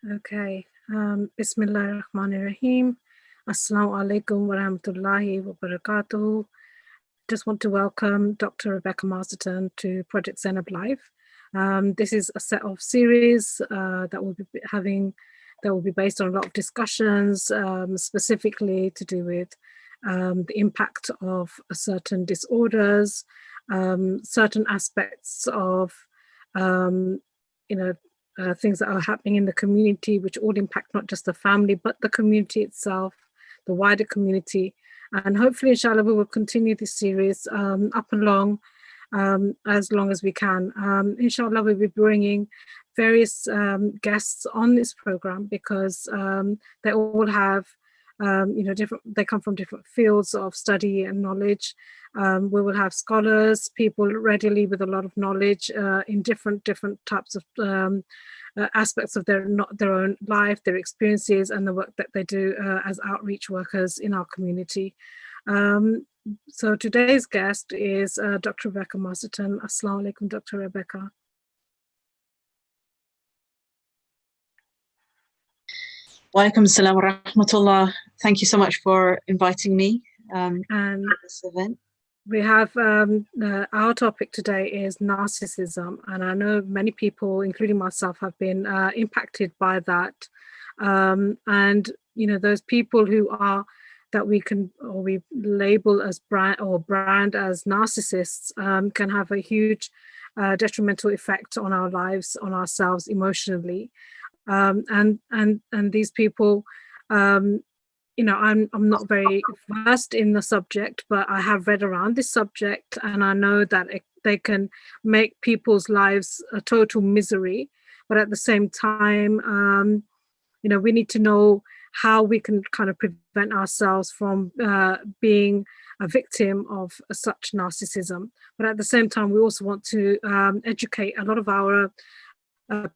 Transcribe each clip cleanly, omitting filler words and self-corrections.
Okay. Bismillah ar-Rahman ar-Rahim. Assalamu alaikum wa rahmatullahi wa barakatuh. Just want to welcome Dr. Rebecca Masterton to Project Zainab Live. This is a set of series that we'll be having, that will be based on a lot of discussions, specifically to do with the impact of certain disorders, certain aspects of, things that are happening in the community, which all impact not just the family, but the community itself, the wider community. And hopefully, inshallah, we will continue this series up and long as we can. Inshallah, we'll be bringing various guests on this program because they all have, different. They come from different fields of study and knowledge. We will have scholars, people readily with a lot of knowledge in different types of aspects of their own life, their experiences, and the work that they do as outreach workers in our community. So today's guest is Dr. Rebecca Masterton. Assalamu alaikum, Dr. Rebecca. Walaikum assalam wa rahmatullah. Thank you so much for inviting me and to this event. We have our topic today is narcissism, and I know many people, including myself, have been impacted by that. And those people who are that we label as brand as narcissists can have a huge detrimental effect on our lives, on ourselves emotionally. And these people, I'm not very versed in the subject, but I have read around this subject, and I know that they can make people's lives a total misery. But at the same time, we need to know how we can kind of prevent ourselves from being a victim of such narcissism. But at the same time, we also want to educate a lot of our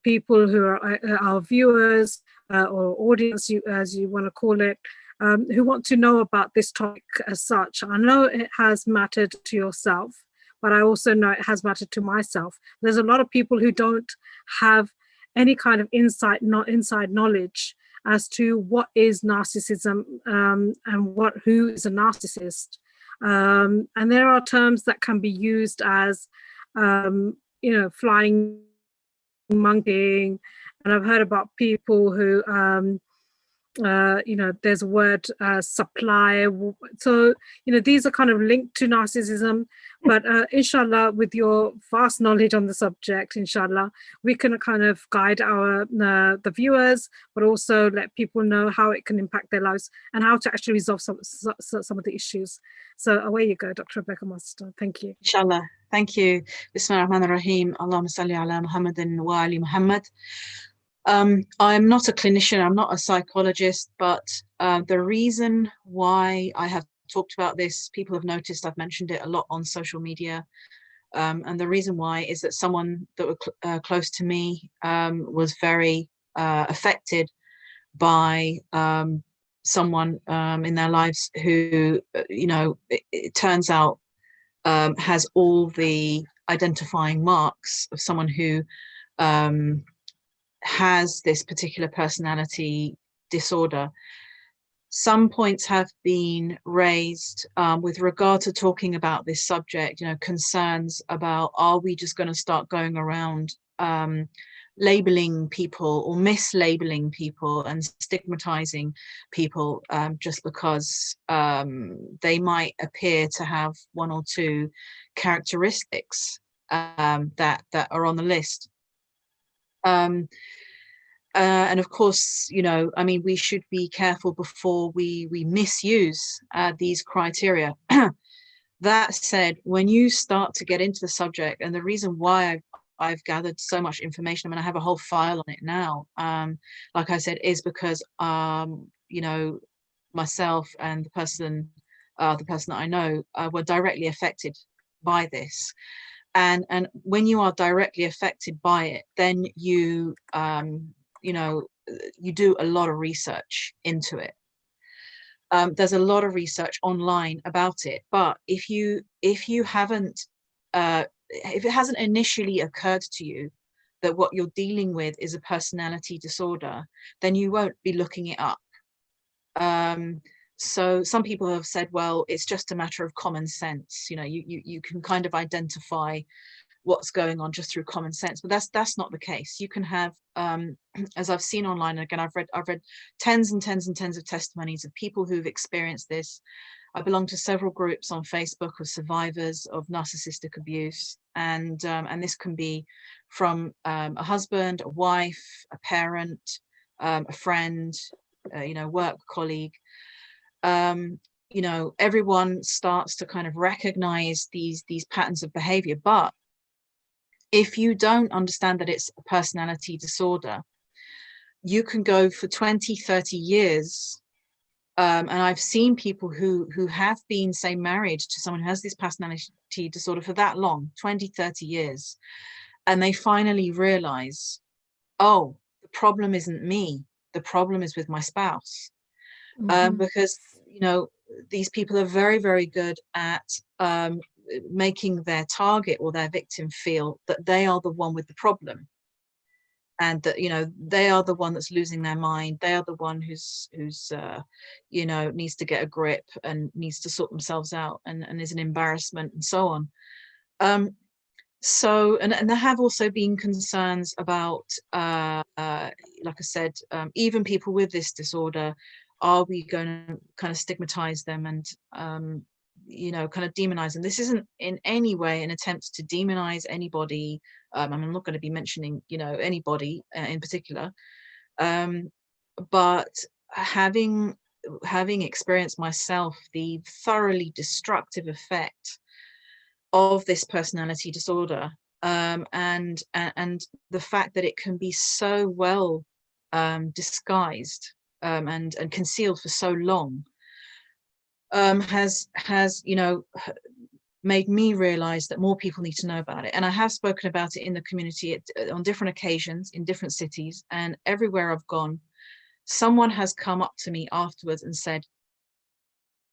people who are our viewers or audience, as you want to call it, who want to know about this topic as such. I know it has mattered to yourself, but I also know it has mattered to myself. There's a lot of people who don't have any kind of inside knowledge as to what is narcissism and who is a narcissist. And there are terms that can be used as, flying monkeying, and I've heard about people who there's a word supply. So these are kind of linked to narcissism, but inshallah, with your vast knowledge on the subject, inshallah, we can kind of guide our the viewers, but also let people know how it can impact their lives and how to actually resolve some of the issues. So away you go, Dr. Rebecca Masterton. Thank you. Inshallah. Thank you. Bismillah ar-Rahman ar-Rahim. Allahumma salli ala Muhammadin wa ali Muhammad. I'm not a clinician, I'm not a psychologist, but the reason why I have talked about this, people have noticed I've mentioned it a lot on social media. And the reason why is that someone that was close to me was very affected by someone in their lives who, it turns out has all the identifying marks of someone who has this particular personality disorder. Some points have been raised with regard to talking about this subject, concerns about, are we just going to start going around labeling people or mislabeling people and stigmatizing people just because they might appear to have one or two characteristics that are on the list. And of course, we should be careful before we misuse these criteria. That said, when you start to get into the subject, and the reason why I've gathered so much information, I have a whole file on it now, like I said, is because, myself and the person that I know were directly affected by this. And when you are directly affected by it, then you do a lot of research into it. There's a lot of research online about it, but if you haven't, if it hasn't initially occurred to you that what you're dealing with is a personality disorder, then you won't be looking it up. So some people have said, well, it's just a matter of common sense. You know, you can kind of identify what's going on just through common sense, but that's not the case. You can have, as I've seen online, again, I've read tens and tens and tens of testimonies of people who've experienced this. I belong to several groups on Facebook of survivors of narcissistic abuse, and this can be from a husband, a wife, a parent, a friend, you know, work colleague. You know, everyone starts to kind of recognize these patterns of behavior, but if you don't understand that it's a personality disorder, you can go for 20, 30 years. And I've seen people who have been, say, married to someone who has this personality disorder for that long, 20, 30 years. And they finally realize, oh, the problem isn't me. The problem is with my spouse. Because, you know, these people are very, very good at making their target or their victim feel that they are the one with the problem, and that, you know, they are the one that's losing their mind. They are the one who's you know, needs to get a grip and needs to sort themselves out, and is an embarrassment, and so on. So, and there have also been concerns about, like I said, even people with this disorder, are we going to kind of stigmatize them and, you know, kind of demonize them? This isn't in any way an attempt to demonize anybody. I'm not going to be mentioning, you know, anybody in particular, but having experienced myself the thoroughly destructive effect of this personality disorder, and the fact that it can be so well disguised and concealed for so long, has you know, made me realize that more people need to know about it. And I have spoken about it in the community on different occasions in different cities, and everywhere I've gone, someone has come up to me afterwards and said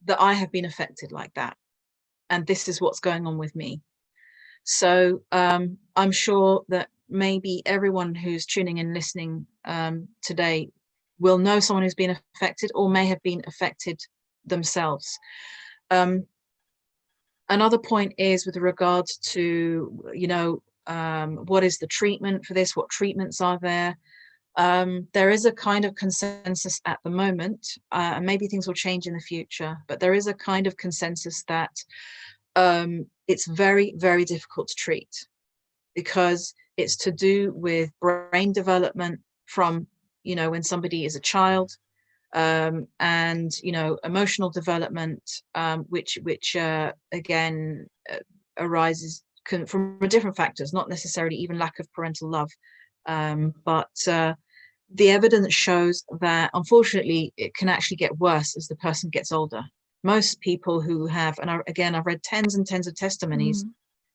that I have been affected like that, and this is what's going on with me. So I'm sure that maybe everyone who's tuning in, listening today, will know someone who's been affected or may have been affected themselves. Another point is with regards to, you know, what is the treatment for this? What treatments are there? There is a kind of consensus at the moment, and maybe things will change in the future, but there is a kind of consensus that it's very, very difficult to treat, because it's to do with brain development from, you know, when somebody is a child, and, you know, emotional development, which again arises from different factors, not necessarily even lack of parental love, but the evidence shows that unfortunately it can actually get worse as the person gets older. Most people who have, and again, I've read tens and tens of testimonies,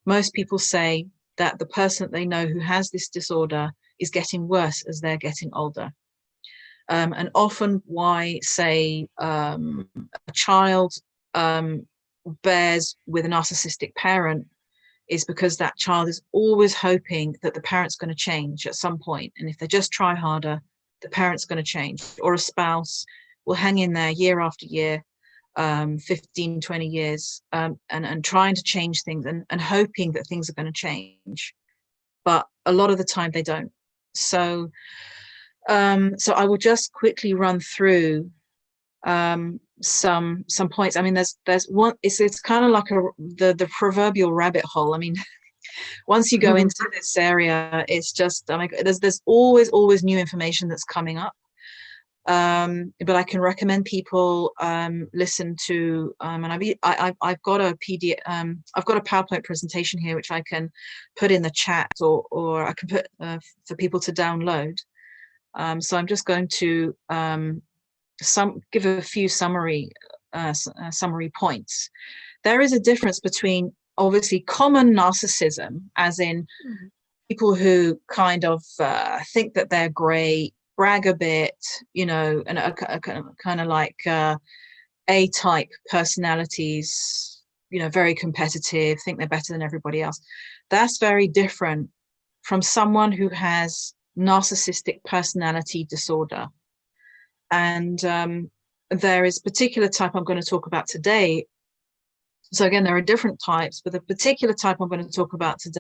most people say that the person that they know who has this disorder is getting worse as they're getting older. And often why, say, a child bears with a narcissistic parent is because that child is always hoping that the parent's going to change at some point. And if they just try harder, the parent's going to change. Or a spouse will hang in there year after year, 15, 20 years, and trying to change things and hoping that things are going to change. But a lot of the time they don't. So I will just quickly run through some points. I mean, there's one, it's kind of like the proverbial rabbit hole. I mean, once you go into this area, it's just, I mean, there's always new information that's coming up. But I can recommend people listen to, and I've got a PDF, I've got a PowerPoint presentation here which I can put in the chat, or I can put for people to download. So I'm just going to give a few summary points. There is a difference between obviously common narcissism, as in people who kind of think that they're great, brag a bit, you know, and kind of like A-type personalities, you know, very competitive, think they're better than everybody else. That's very different from someone who has narcissistic personality disorder. And there is a particular type I'm going to talk about today. So again, there are different types, but the particular type I'm going to talk about today.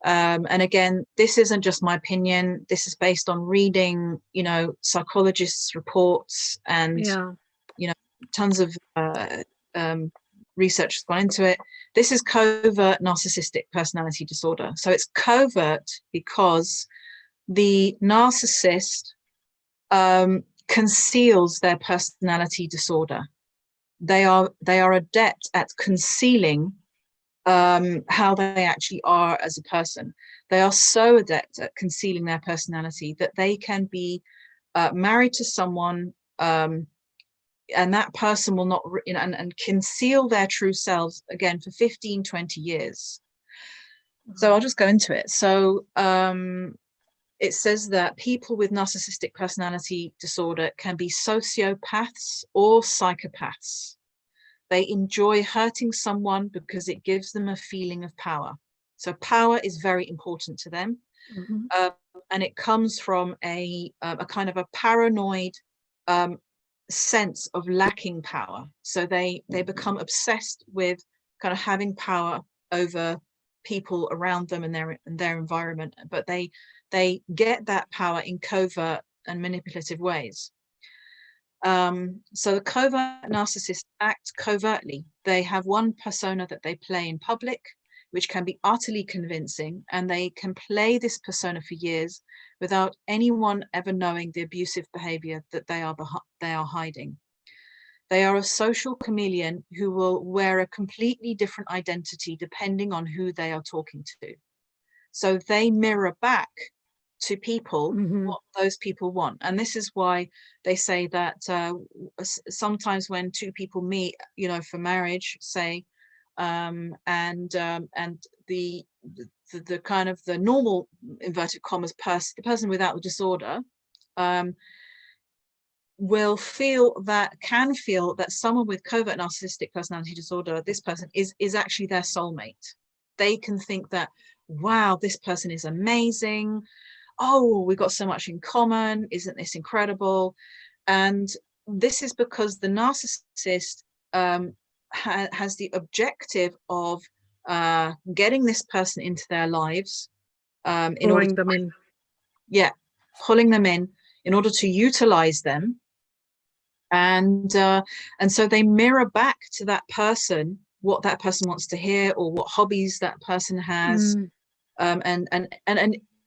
And again, this isn't just my opinion. This is based on reading, you know, psychologists' reports and, you know, tons of research has gone into it. This is covert narcissistic personality disorder. So it's covert because the narcissist conceals their personality disorder. They are adept at concealing how they actually are as a person. They are so adept at concealing their personality that they can be married to someone and that person will not, and conceal their true selves again for 15, 20 years. So I'll just go into it. So it says that people with narcissistic personality disorder can be sociopaths or psychopaths. They enjoy hurting someone because it gives them a feeling of power. So power is very important to them. And it comes from a kind of a paranoid sense of lacking power. So they become obsessed with kind of having power over people around them and their environment, but they get that power in covert and manipulative ways. So the covert narcissists act covertly. They have one persona that they play in public, which can be utterly convincing, and they can play this persona for years without anyone ever knowing the abusive behavior that they are hiding. They are a social chameleon who will wear a completely different identity depending on who they are talking to. So they mirror back to people what those people want. And this is why they say that sometimes when two people meet, you know, for marriage, say, and the kind of the normal inverted commas person, the person without the disorder, can feel that someone with covert narcissistic personality disorder, this person is actually their soulmate. They can think that, wow, this person is amazing. Oh, we've got so much in common. Isn't this incredible? And this is because the narcissist has the objective of getting this person into their lives, pulling them in. Yeah, pulling them in order to utilize them. And so they mirror back to that person what that person wants to hear or what hobbies that person has. And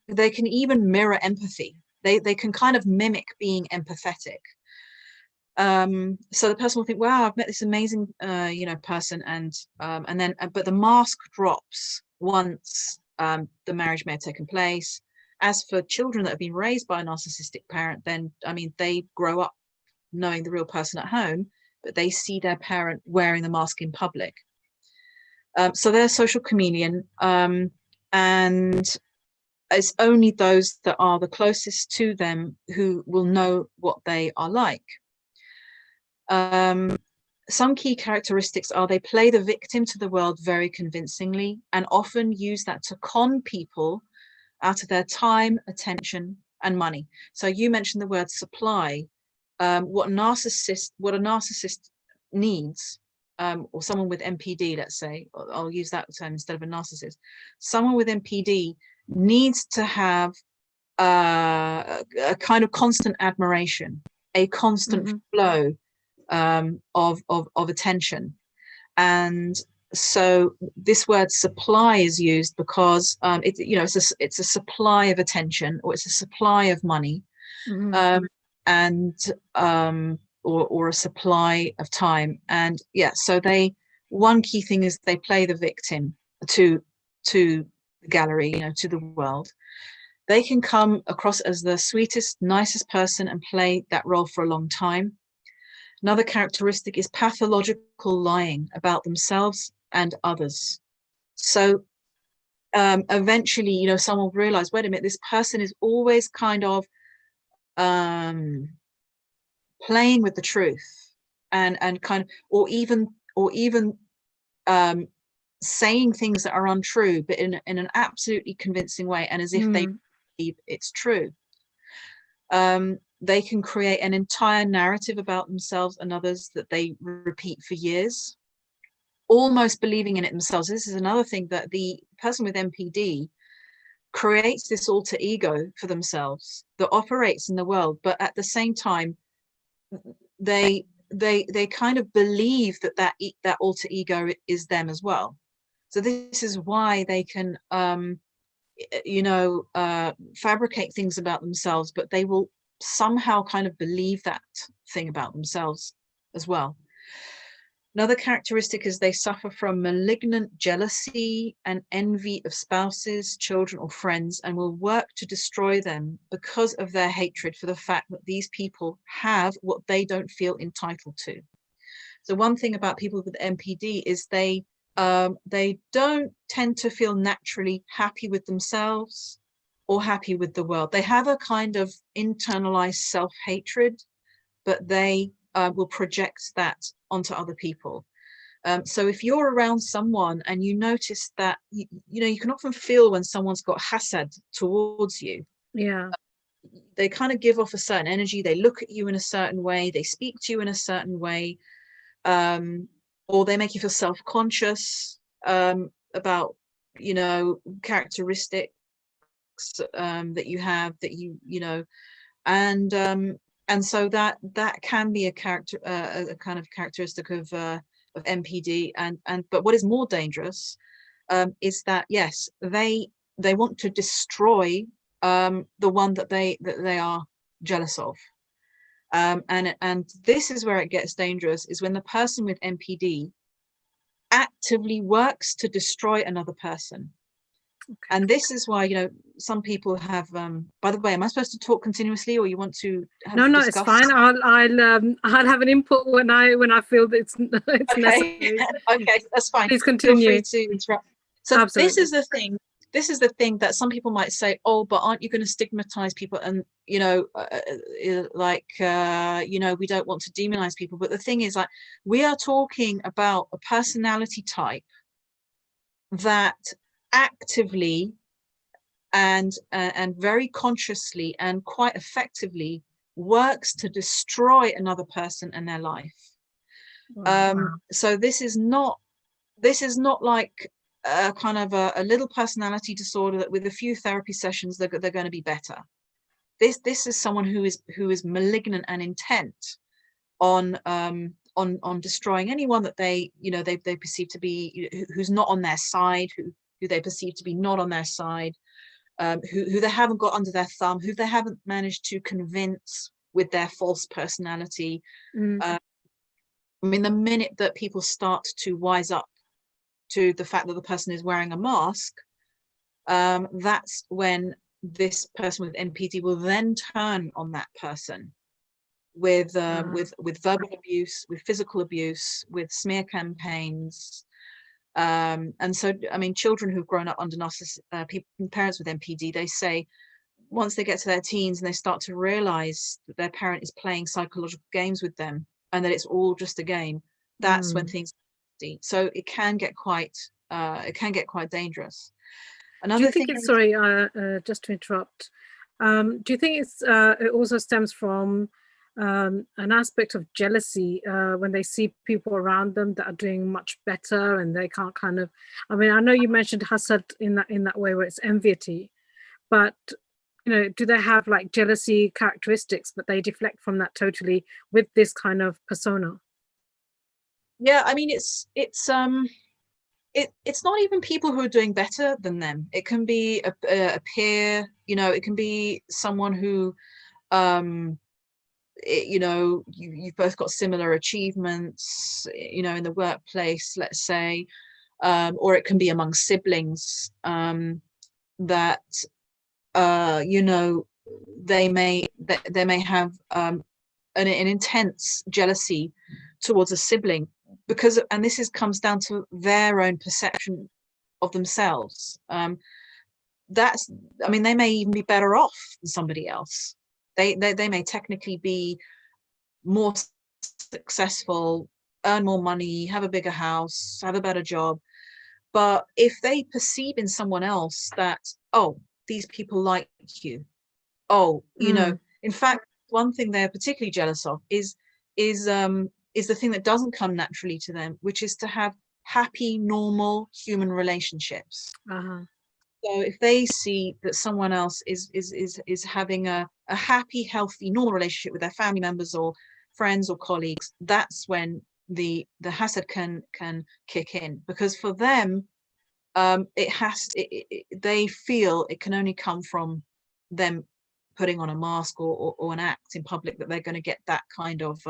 they can even mirror empathy. They can kind of mimic being empathetic. So the person will think, wow, I've met this amazing you know, person, and then but the mask drops once the marriage may have taken place. As for children that have been raised by a narcissistic parent, then I mean, they grow up knowing the real person at home, but they see their parent wearing the mask in public. So they're a social chameleon, and it's only those that are the closest to them who will know what they are like. Some key characteristics are they play the victim to the world very convincingly and often use that to con people out of their time, attention, and money. So you mentioned the word supply. What a narcissist needs, or someone with NPD, let's say, I'll use that term instead of a narcissist. Someone with NPD needs to have a kind of constant admiration, a constant flow of attention. And so this word supply is used because it's a supply of attention, or it's a supply of money, or a supply of time. And yeah, so one key thing is they play the victim to the gallery, you know, to the world. They can come across as the sweetest, nicest person and play that role for a long time. Another characteristic is pathological lying about themselves and others. So eventually, you know, someone will realize, wait a minute, this person is always kind of playing with the truth, and kind of, or even saying things that are untrue, but in an absolutely convincing way, and as if they believe it's true. They can create an entire narrative about themselves and others that they repeat for years, almost believing in it themselves. This is another thing, that the person with NPD creates this alter ego for themselves that operates in the world, but at the same time, they kind of believe that alter ego is them as well. So this is why they can fabricate things about themselves, but they will somehow kind of believe that thing about themselves as well. Another characteristic is they suffer from malignant jealousy and envy of spouses, children, or friends, and will work to destroy them because of their hatred for the fact that these people have what they don't feel entitled to. So one thing about people with NPD is they don't tend to feel naturally happy with themselves or happy with the world. They have a kind of internalized self-hatred, but they will project that onto other people. So if you're around someone and you notice that, you can often feel when someone's got hasad towards you. Yeah. They kind of give off a certain energy. They look at you in a certain way. They speak to you in a certain way. Or they make you feel self-conscious about, characteristics that you have, that and so that can be a kind of characteristic of NPD. But what is more dangerous is that, yes, they want to destroy the one that they are jealous of. And this is where it gets dangerous, is when the person with NPD actively works to destroy another person. Okay. And this is why, some people have, by the way, am I supposed to talk continuously, or you want to No, it's fine. I'll have an input when I feel that it's okay. necessary. Okay, that's fine. Please continue. Feel free to interrupt. So Absolutely. This is the thing that some people might say, oh, but aren't you going to stigmatize people? And, we don't want to demonize people. But the thing is, like, we are talking about a personality type that actively and very consciously and quite effectively works to destroy another person and their life. Wow. So this is not like a kind of a little personality disorder that with a few therapy sessions they're going to be better. This is someone who is malignant and intent on destroying anyone that they perceive to be, who's not on their side, who they perceive to be not on their side, who they haven't got under their thumb, who they haven't managed to convince with their false personality. I mean, the minute that people start to wise up to the fact that the person is wearing a mask, that's when this person with NPD will then turn on that person with verbal abuse, with physical abuse, with smear campaigns. And so, I mean, children who've grown up under parents with NPD, they say once they get to their teens and they start to realize that their parent is playing psychological games with them and that it's all just a game, that's when things. So it can get quite dangerous. Another thing. Sorry, just to interrupt. Do you think it also stems from an aspect of jealousy when they see people around them that are doing much better and they can't kind of? I mean, I know you mentioned hasad in that way where it's envy, but do they have like jealousy characteristics, but they deflect from that totally with this kind of persona? Yeah, I mean, it's not even people who are doing better than them. It can be a peer, it can be someone who, you've both got similar achievements, in the workplace, let's say, or it can be among siblings, that, they may have an intense jealousy towards a sibling. And this comes down to their own perception of themselves. They may even be better off than somebody else. They may technically be more successful, earn more money, have a bigger house, have a better job. But if they perceive in someone else that, oh, these people like you, oh, in fact, one thing they're particularly jealous of is the thing that doesn't come naturally to them, which is to have happy, normal human relationships. So if they see that someone else is having a happy, healthy, normal relationship with their family members or friends or colleagues, that's when the hasad can kick in, because for them, they feel it can only come from them putting on a mask or an act in public, that they're going to get that kind of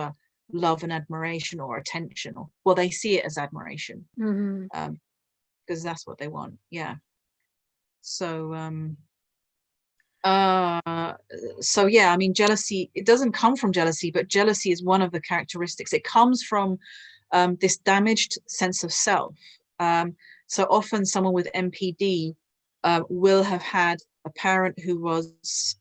love and admiration or attention, or well, they see it as admiration, because that's what they want. Yeah. So yeah, I mean, jealousy, it doesn't come from jealousy, but jealousy is one of the characteristics. It comes from this damaged sense of self. So often someone with MPD will have had a parent who was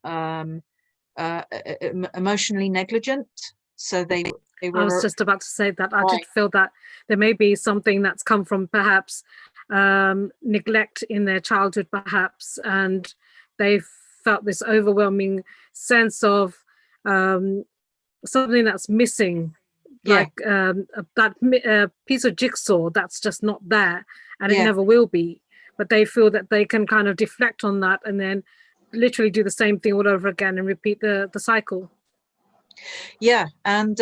emotionally negligent. So they were. I was just about to say that. I did feel that there may be something that's come from perhaps neglect in their childhood, perhaps, and they felt this overwhelming sense of something that's missing, like that piece of jigsaw that's just not there, and it never will be. But they feel that they can kind of deflect on that and then literally do the same thing all over again and repeat the cycle. Yeah, and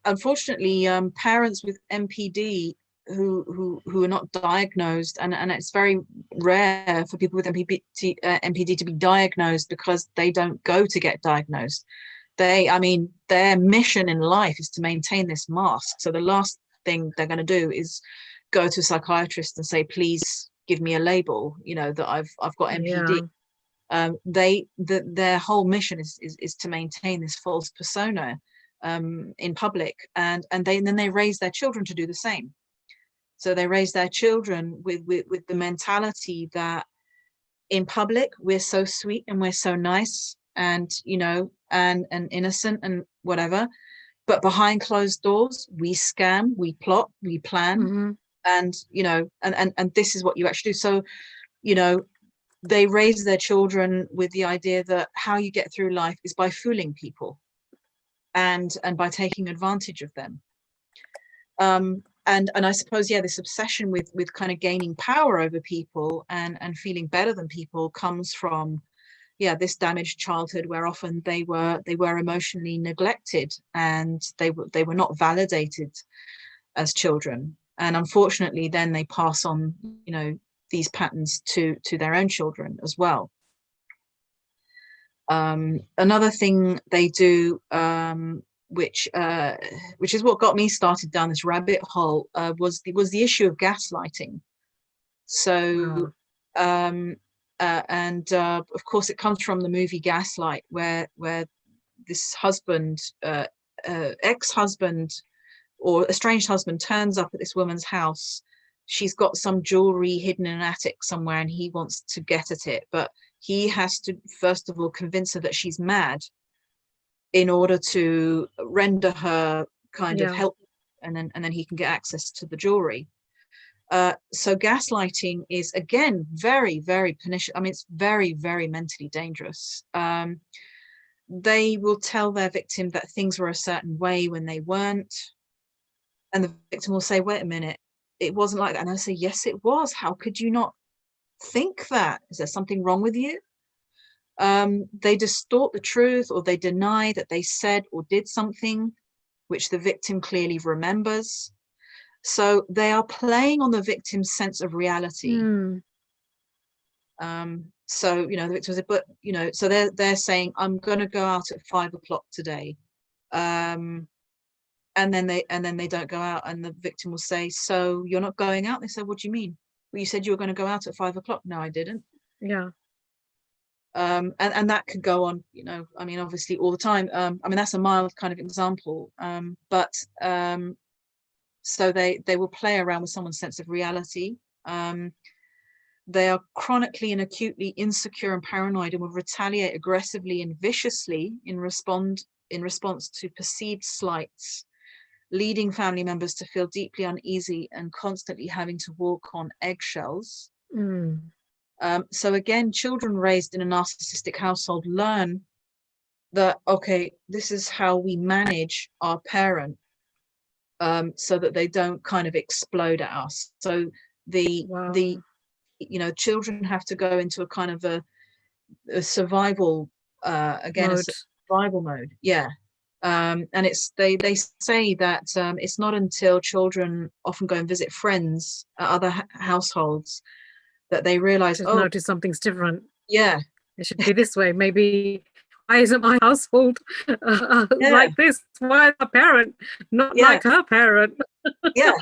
unfortunately, parents with MPD who are not diagnosed, and it's very rare for people with MPD to be diagnosed, because they don't go to get diagnosed. I mean, their mission in life is to maintain this mask. So the last thing they're going to do is go to a psychiatrist and say, please give me a label, that I've got MPD. Their whole mission is to maintain this false persona in public, and then they raise their children to do the same. So they raise their children with the mentality that in public we're so sweet and we're so nice and and innocent and whatever, but behind closed doors we scam, we plot, we plan, and and this is what you actually do. So they raise their children with the idea that how you get through life is by fooling people and by taking advantage of them. And I suppose, this obsession with kind of gaining power over people and feeling better than people comes from, this damaged childhood, where often they were emotionally neglected and they were not validated as children. And unfortunately, then they pass on, these patterns to their own children as well. Another thing they do, which is what got me started down this rabbit hole, was the issue of gaslighting. So, of course, it comes from the movie Gaslight, where this husband, ex-husband, or estranged husband, turns up at this woman's house. She's got some jewelry hidden in an attic somewhere, and he wants to get at it, but he has to first of all convince her that she's mad in order to render her kind of help, and then he can get access to the jewelry. So gaslighting is, again, very, very pernicious. I mean, it's very, very mentally dangerous. They will tell their victim that things were a certain way when they weren't, and the victim will say, wait a minute, it wasn't like that. And I say, yes, it was. How could you not think that? Is there something wrong with you? They distort the truth, or they deny that they said or did something which the victim clearly remembers. So they are playing on the victim's sense of reality. So the victim said, but so they're saying, I'm going to go out at 5 o'clock today, and then they don't go out, and the victim will say, so you're not going out? They say, what do you mean? Well, you said you were going to go out at 5 o'clock. No, I didn't. And that could go on, I mean, obviously all the time. I mean, that's a mild kind of example, but so they will play around with someone's sense of reality. They are chronically and acutely insecure and paranoid, and will retaliate aggressively and viciously in response to perceived slights. leading family members to feel deeply uneasy and constantly having to walk on eggshells. So again, children raised in a narcissistic household learn that, okay, this is how we manage our parent, so that they don't kind of explode at us. So the children have to go into a kind of a survival, again, a Mode. survival mode. Yeah. And it's they say that it's not until children often go and visit friends at other households that they realize, To oh, notice something's different. yeah, It should be this way. Maybe why isn't my household like this? Why is my parent not like her parent? Yeah.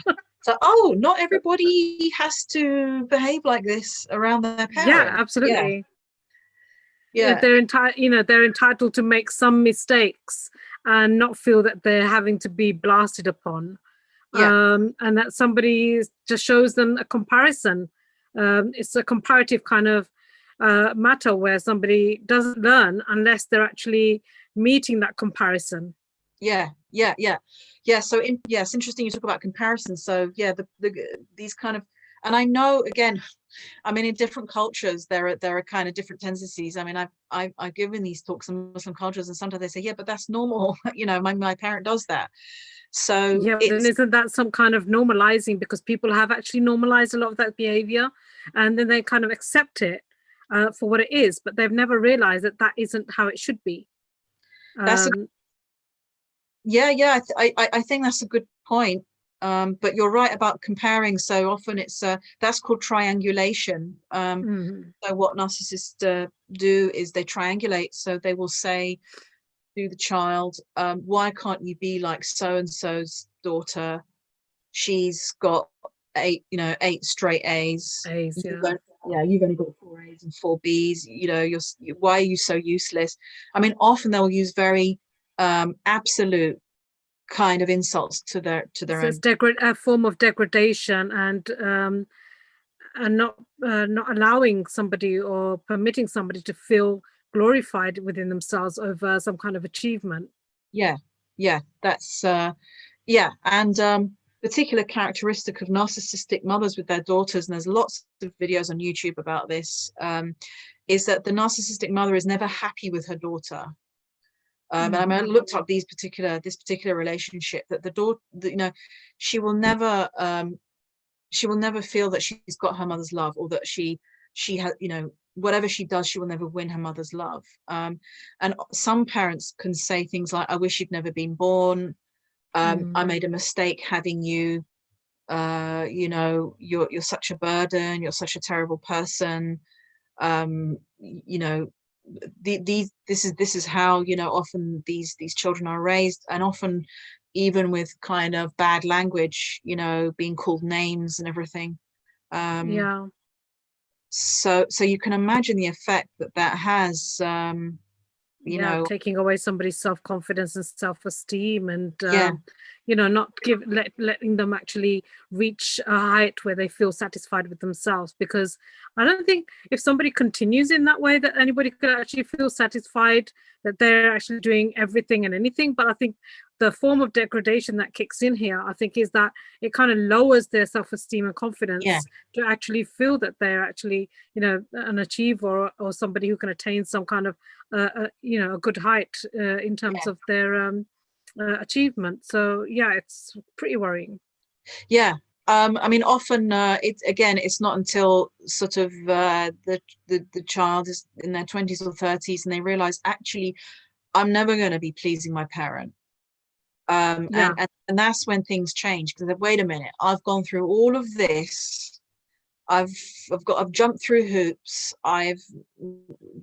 So, oh, not everybody has to behave like this around their parent. Yeah, absolutely. Yeah. They're entitled to make some mistakes and not feel that they're having to be blasted upon. And that somebody just shows them a comparison. It's a comparative kind of matter where somebody doesn't learn unless they're actually meeting that comparison. So it's interesting you talk about comparison. So these kind of, and I know, again, I mean, in different cultures there are kind of different tendencies. I mean, I've given these talks in Muslim cultures, and sometimes they say, yeah, but that's normal. My parent does that. So yeah, then isn't that some kind of normalizing, because people have actually normalized a lot of that behavior, and then they kind of accept it for what it is, but they've never realized that that isn't how it should be. That's I think that's a good point. But you're right about comparing. So often it's that's called triangulation. So what narcissists do is they triangulate. So they will say to the child, why can't you be like so and so's daughter? She's got 8 straight A's. You've only got 4 A's and 4 B's. Why are you so useless? I mean, often they'll use very absolute kind of insults to their so own. It's a form of degradation, and not allowing somebody or permitting somebody to feel glorified within themselves over some kind of achievement. That's and particular characteristic of narcissistic mothers with their daughters, and there's lots of videos on YouTube about this, is that the narcissistic mother is never happy with her daughter. And I looked up this particular relationship, that the daughter, she will never feel that she's got her mother's love, or that she has, whatever she does, she will never win her mother's love. And some parents can say things like, I wish you'd never been born. I made a mistake having you. You're such a burden. You're such a terrible person. This is how often these children are raised, and often even with kind of bad language, being called names and everything. So you can imagine the effect that has. Taking away somebody's self-confidence and self-esteem, and not letting them actually reach a height where they feel satisfied with themselves. Because I don't think if somebody continues in that way that anybody could actually feel satisfied that they're actually doing everything and anything. But I think the form of degradation that kicks in here, I think, is that it kind of lowers their self-esteem and confidence to actually feel that they're actually, an achiever or somebody who can attain some kind of, a good height in terms of their achievement. So it's pretty worrying. I mean, often it's not until sort of the child is in their 20s or 30s and they realize, actually, I'm never going to be pleasing my parent. And that's when things change, because wait a minute, I've gone through all of this. I've jumped through hoops. I've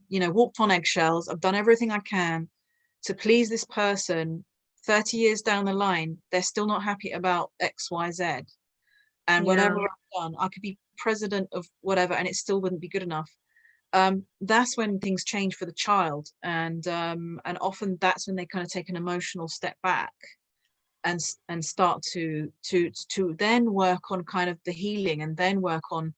walked on eggshells. I've done everything I can to please this person. 30 years down the line, they're still not happy about X, Y, Z. And whatever I've done, I could be president of whatever, and it still wouldn't be good enough. That's when things change for the child, and often that's when they kind of take an emotional step back and start to then work on kind of the healing, and then work on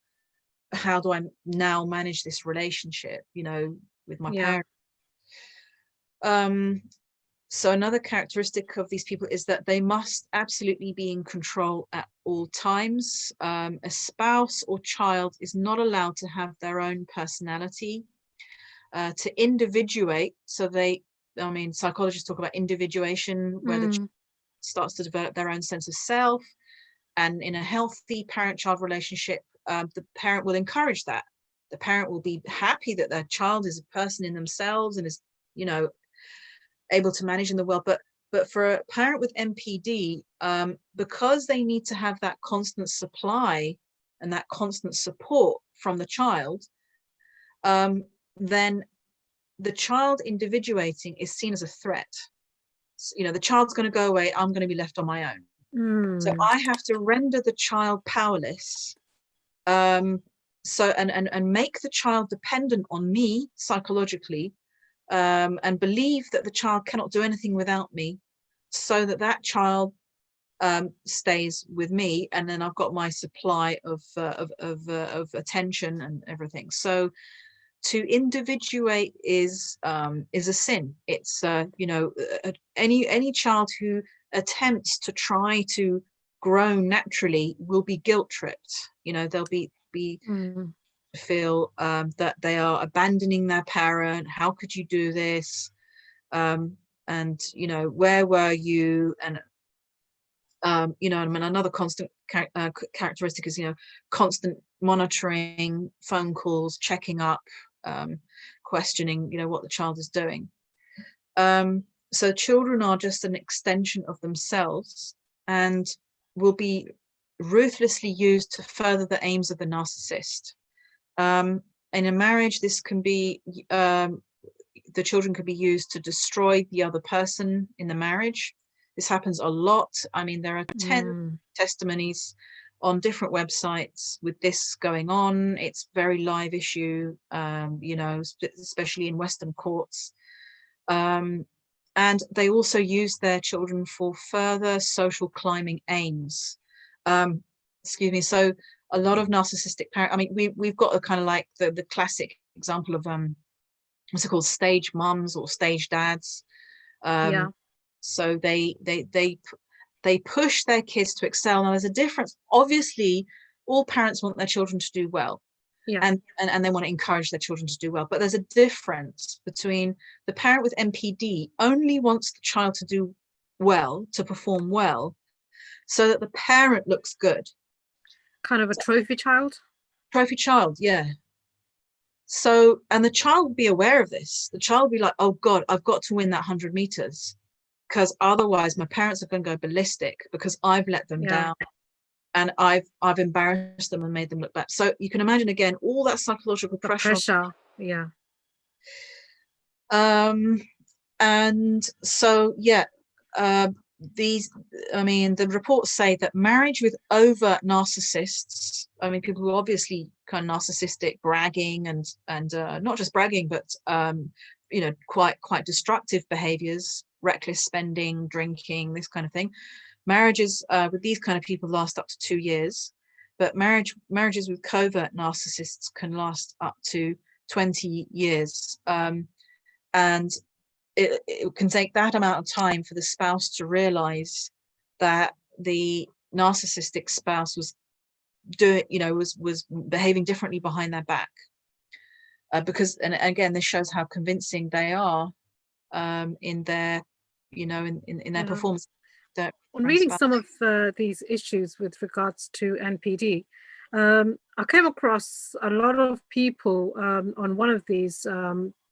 how do I now manage this relationship, with my parents. So another characteristic of these people is that they must absolutely be in control at all times. A spouse or child is not allowed to have their own personality, to individuate. So psychologists talk about individuation, where the child starts to develop their own sense of self. And in a healthy parent-child relationship, the parent will encourage that. The parent will be happy that their child is a person in themselves and is, able to manage in the world. But for a parent with NPD, because they need to have that constant supply and that constant support from the child, then the child individuating is seen as a threat. The child's going to go away, I'm going to be left on my own. So I have to render the child powerless, and make the child dependent on me psychologically, and believe that the child cannot do anything without me, so that child stays with me, and then I've got my supply of attention and everything. So to individuate is a sin. It's any child who attempts to try to grow naturally will be guilt tripped. They'll be feel that they are abandoning their parent. How could you do this? And where were you? And another constant characteristic is constant monitoring, phone calls, checking up, questioning what the child is doing. So children are just an extension of themselves and will be ruthlessly used to further the aims of the narcissist. In a marriage, this can be the children could be used to destroy the other person in the marriage. This happens a lot. There are 10 testimonies on different websites with this going on. It's a very live issue, especially in Western courts. And they also use their children for further social climbing aims. So a lot of narcissistic parents, we've got a kind of like the classic example of what's it called, stage mums or stage dads. So they push their kids to excel. Now there's a difference. Obviously, all parents want their children to do well, and they want to encourage their children to do well. But there's a difference between the parent with NPD only wants the child to do well, to perform well, so that the parent looks good. Kind of a trophy child? Trophy child, yeah. So, and the child will be aware of this. The child will be like, oh God, I've got to win that 100 meters, because otherwise my parents are going to go ballistic because I've let them down and I've embarrassed them and made them look bad. So you can imagine, again, all that psychological pressure. And so, the reports say that marriage with overt narcissists, people who are obviously kind of narcissistic, bragging and not just bragging, but quite destructive behaviors, reckless spending, drinking, this kind of thing. Marriages with these kind of people last up to 2 years, but marriages with covert narcissists can last up to 20 years. And it can take that amount of time for the spouse to realize that the narcissistic spouse was behaving differently behind their back, because, and again, this shows how convincing they are in their in their performance. On reading some of these issues with regards to NPD, I came across a lot of people on one of these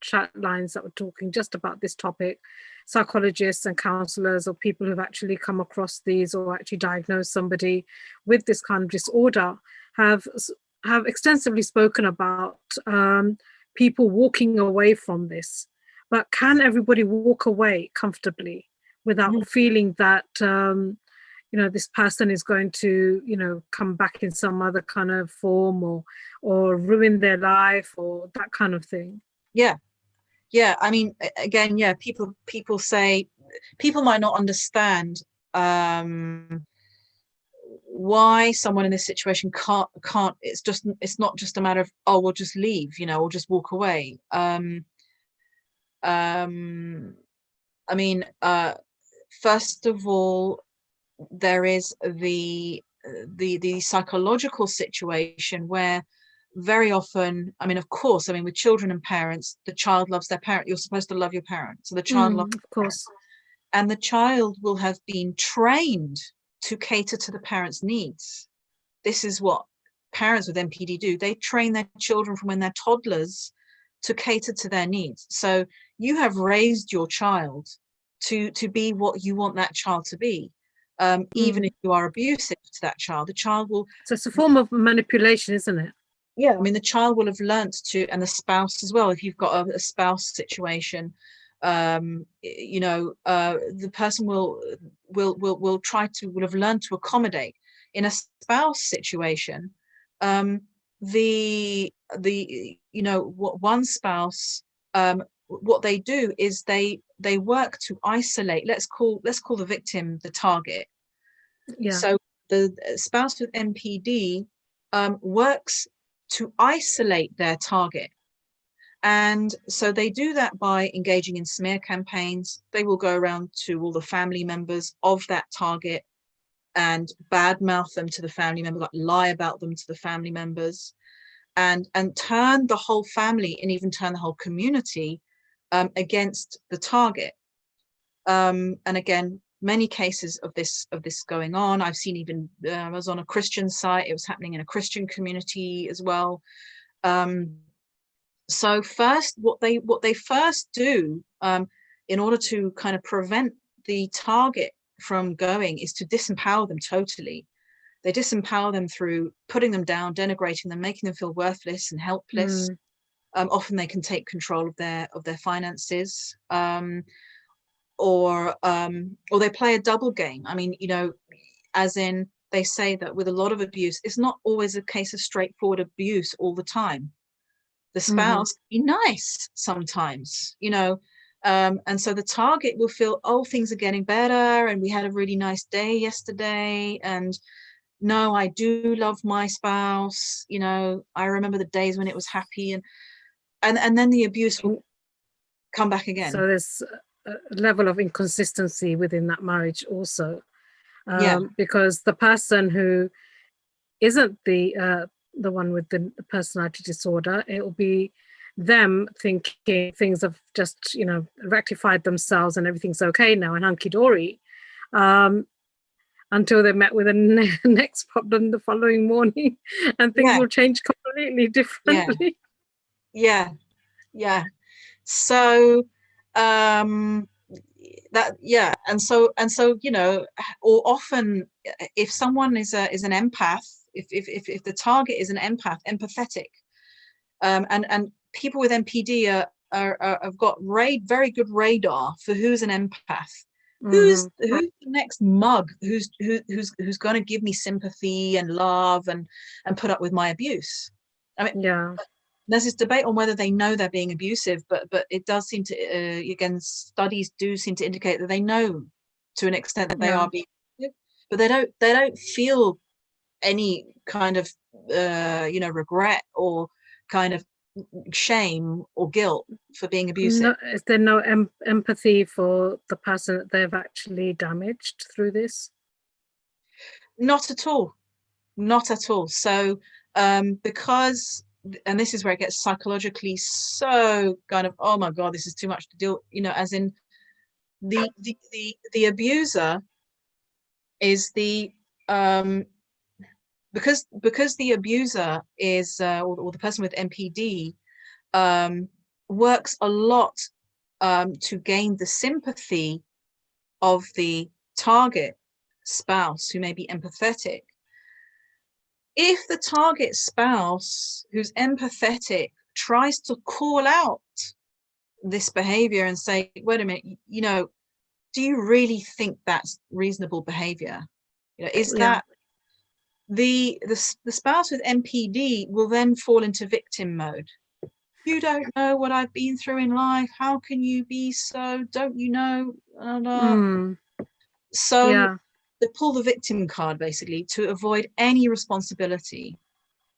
chat lines that were talking just about this topic. Psychologists and counselors, or people who've actually come across these or actually diagnosed somebody with this kind of disorder, have extensively spoken about people walking away from this. But can everybody walk away comfortably without feeling that this person is going to come back in some other kind of form or ruin their life or that kind of thing? Again, people say, people might not understand why someone in this situation can't. It's not just a matter of, oh, we'll just leave, or just walk away. I mean, first of all, there is the psychological situation where very often, I mean, of course, I mean, with children and parents, the child loves their parent. You're supposed to love your parent. So the child loves, Of course. and the child will have been trained to cater to the parent's needs. This is what parents with NPD do. They train their children from when they're toddlers to cater to their needs. So you have raised your child to be what you want that child to be. Even if you are abusive to that child, the child will. So it's a form of manipulation, isn't it? Yeah, I mean, the child will have learnt to, and the spouse as well. If you've got a spouse situation, you know, the person will try to, will have learned to accommodate. In a spouse situation, the you know, what one spouse, what they do is they work to isolate. Let's call the victim the target. Yeah. So the spouse with NPD works to isolate their target. And so they do that by engaging in smear campaigns. They will go around to all the family members of that target and badmouth them to the family members, like lie about them to the family members, and turn the whole family and even turn the whole community against the target. And again, many cases of this going on. I've seen even I was on a Christian site. It was happening in a Christian community as well. So first, what they first do in order to kind of prevent the target from going is to disempower them totally. They disempower them through putting them down, denigrating them, making them feel worthless and helpless. Often they can take control of their finances, or they play a double game. I mean, you know, as in they say that with a lot of abuse, it's not always a case of straightforward abuse all the time. The spouse be nice sometimes, you know, and so the target will feel, oh, things are getting better, and we had a really nice day yesterday, and no, I do love my spouse, you know, I remember the days when it was happy, and then the abuse will come back again. So there's a level of inconsistency within that marriage also, because the person who isn't the one with the personality disorder, it will be them thinking things have just, you know, rectified themselves and everything's okay now and hunky-dory, until they're met with a next problem the following morning, and things will change completely differently. Yeah. So that, yeah, and so you know, or often if someone is an empath, if the target is an empath, empathetic, and people with NPD have got very good radar for who's an empath. Who's the next mug who's going to give me sympathy and love and put up with my abuse? I mean, there's this debate on whether they know they're being abusive, but it does seem to, again, studies do seem to indicate that they know to an extent that they are being abusive, but they don't feel any kind of you know, regret or kind of shame or guilt for being abusive. Is there no empathy for the person that they've actually damaged through this? Not at all. So because, and this is where it gets psychologically so kind of, oh my God, this is too much to deal, you know, as in the abuser is the because the abuser is or the person with NPD works a lot to gain the sympathy of the target spouse who may be empathetic. If the target spouse who's empathetic tries to call out this behavior and say, wait a minute, you know, do you really think that's reasonable behavior? You know, is that the spouse with NPD will then fall into victim mode. You don't know what I've been through in life. How can you be so? Don't you know? So they pull the victim card basically to avoid any responsibility.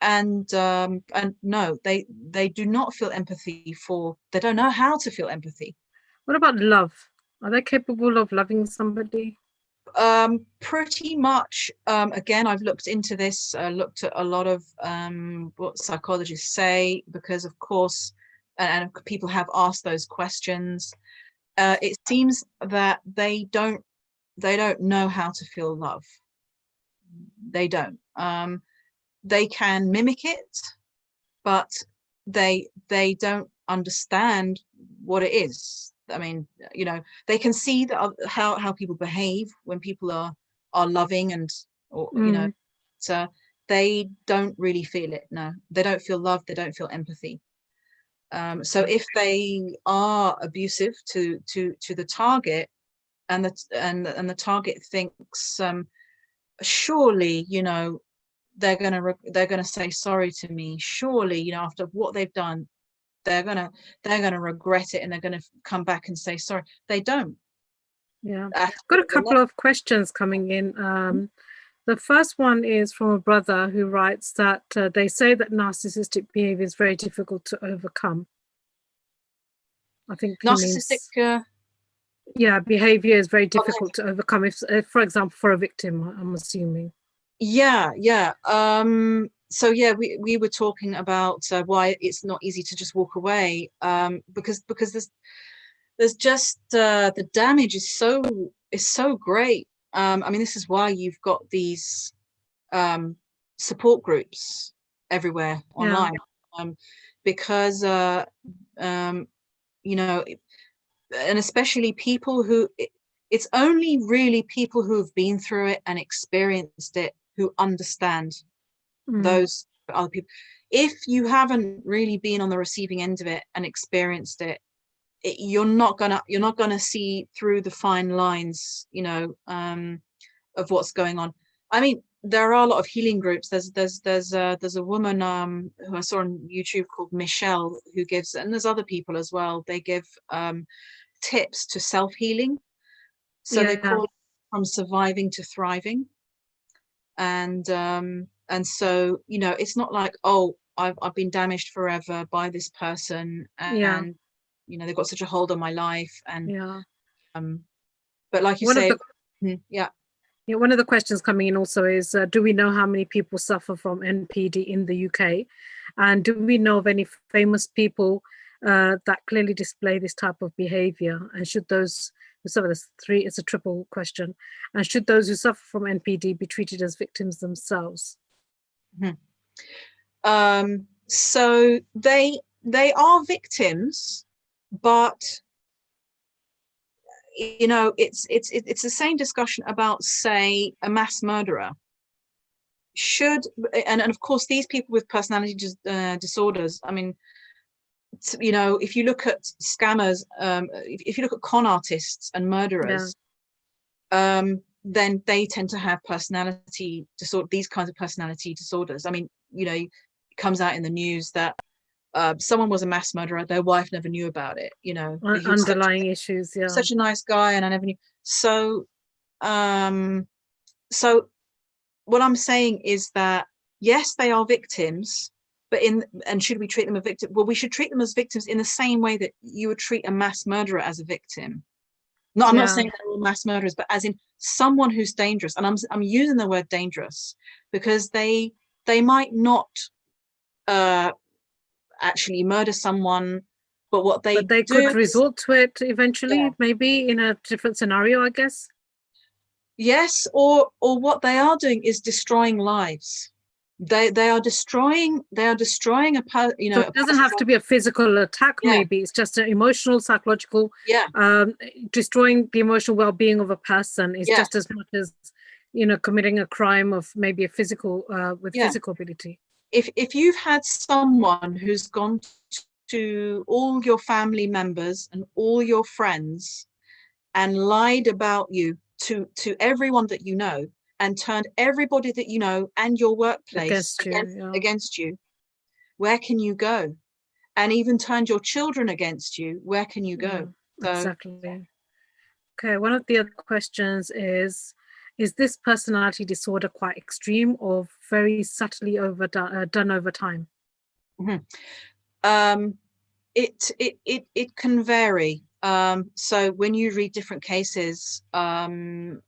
And no, they do not feel empathy for. They don't know how to feel empathy. What about love? Are they capable of loving somebody? Pretty much. Again, I've looked into this, looked at a lot of what psychologists say, because of course, and people have asked those questions. It seems that they don't know how to feel love. They don't. They can mimic it, but they don't understand what it is. I mean, they can see that how people behave when people are loving, and or so they don't really feel it. No, they don't feel love. They don't feel empathy. So if they are abusive to the target, and the target thinks, surely, they're gonna say sorry to me. Surely, after what they've done, they're gonna regret it, and they're gonna come back and say sorry. They don't. Yeah, got a couple of questions coming in. The first one is from a brother who writes that they say that narcissistic behavior is very difficult to overcome. I think narcissistic. Behavior is very difficult to overcome. If, for example, for a victim, I'm assuming. Yeah. So yeah, we were talking about why it's not easy to just walk away, because there's just the damage is so great. I mean, this is why you've got these support groups everywhere online, because and especially people who, it's only really people who have been through it and experienced it who understand those other people. If you haven't really been on the receiving end of it and experienced it, you're not gonna see through the fine lines, of what's going on. I mean, there are a lot of healing groups. There's a woman who I saw on YouTube called Michelle, who gives, and there's other people as well. They give tips to self-healing. So they call it From Surviving to Thriving. And so, it's not like, oh, I've been damaged forever by this person, and they've got such a hold on my life. And but like you say, one of the questions coming in also is, do we know how many people suffer from NPD in the UK? And do we know of any famous people that clearly display this type of behavior? And should those who suffer, it's a triple question, and should those who suffer from NPD be treated as victims themselves? So they are victims, but it's the same discussion about, say, a mass murderer. And of course, these people with personality disorders, I mean, if you look at scammers, if you look at con artists and murderers, then they tend to have personality disorder, these kinds of personality disorders. I mean, it comes out in the news that someone was a mass murderer, their wife never knew about it. Underlying issues. Such a nice guy, and I never knew. So what I'm saying is that, yes, they are victims, but and should we treat them as victims? Well, we should treat them as victims in the same way that you would treat a mass murderer as a victim. No, I'm not saying they're all mass murderers, but as in someone who's dangerous. And I'm using the word dangerous because they might not actually murder someone, but they could resort to it eventually, maybe in a different scenario, I guess. Yes, or what they are doing is destroying lives. They are destroying a so it doesn't have to be a physical attack. Maybe it's just an emotional, psychological. Destroying the emotional well-being of a person is just as much as committing a crime of maybe a physical with physical ability. If you've had someone who's gone to all your family members and all your friends and lied about you to everyone that you know, and turned everybody that you know and your workplace against you, where can you go? And even turned your children against you, where can you go? Exactly. Okay, one of the other questions is this personality disorder quite extreme or very subtly done over time? It can vary. So when you read different cases, there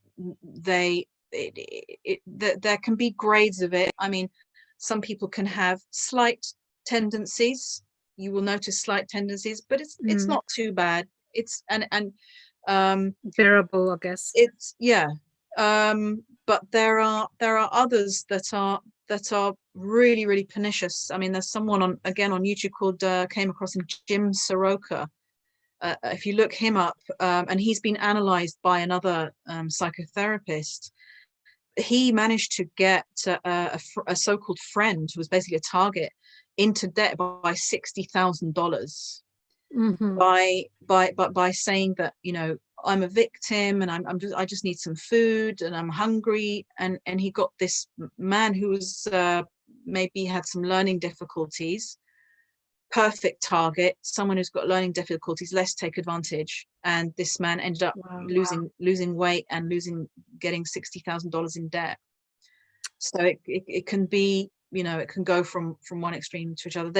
can be grades of it. I mean, some people can have slight tendencies. You will notice slight tendencies, but it's not too bad. It's bearable, I guess. It's but there are others that are really, really pernicious. I mean, there's someone on YouTube called came across him, Jim Soroka. If you look him up, and he's been analyzed by another psychotherapist, he managed to get a so-called friend, who was basically a target, into debt by $60,000 by saying that, you know, I'm a victim and I just need some food and I'm hungry, and he got this man who was maybe had some learning difficulties. Perfect target, someone who's got learning difficulties, let's take advantage. And this man ended up losing weight and getting $60,000 in debt. So it can be, you know, it can go from one extreme to each other.